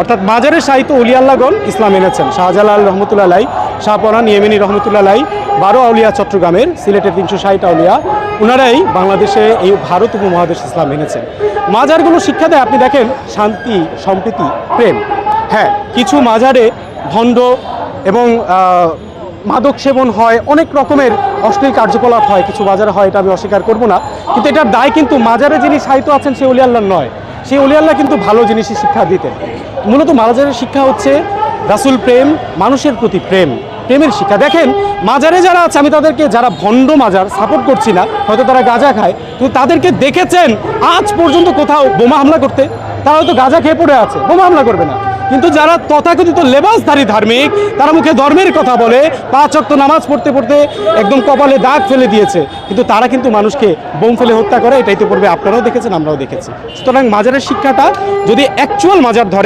অর্থাৎ মাজারের সাহিত্য উলি আল্লাহগণ ইসলাম এনেছেন। শাহজালাল রহমতুল্লাহ আলাই, শাহপরান ইয়েমেনি রহমতুল্লাহ আলাই, 12 আউলিয়া চট্টগ্রামের, সিলেটের 360 আউলিয়া, ওনারাই বাংলাদেশে এই ভারত উপমহাদেশ ইসলাম এনেছেন। মাজারগুলো শিক্ষা দেয়, আপনি দেখেন, শান্তি, সম্প্রীতি, প্রেম। হ্যাঁ, কিছু মাজারে ভণ্ড এবং মাদক সেবন হয়, অনেক রকমের অশ্লীল কার্যকলাপ হয়, কিছু মাজারে হয়, এটা আমি অস্বীকার করব না। কিন্তু এটার দায় কিন্তু মাজারে যিনি সাহিত্য আছেন সেই অলি আল্লাহ নয়। সেই অলি আল্লাহ কিন্তু ভালো জিনিসই শিক্ষা দিতেন। মূলত মাজারের শিক্ষা হচ্ছে রাসূল প্রেম, মানুষের প্রতি প্রেম, প্রেমের শিক্ষা। দেখেন, মাজারে যারা আছে, আমি তাদেরকে, যারা ভণ্ড মাজার সাপোর্ট করছি না, হয়তো তারা গাঁজা খায়, কিন্তু তাদেরকে দেখেছেন আজ পর্যন্ত কোথাও বোমা হামলা করতে? তারা হয়তো গাঁজা খেয়ে পড়ে আছে, বোমা হামলা করবে না। কিন্তু যারা তথাকথিত লেবাসধারী ধার্মিক, তারা মুখে ধর্মের কথা বলে, 5 ওয়াক্ত নামাজ পড়তে পড়তে একদম কপালে দাগ ফেলে দিয়েছে, কিন্তু তারা কিন্তু মানুষকে বোম ফেলে হত্যা করে। এটাই তো পূর্বে আপনারাও দেখেছেন, আমরাও দেখেছি। সুতরাং মাজারের শিক্ষাটা যদি অ্যাকচুয়াল মাজার ধরে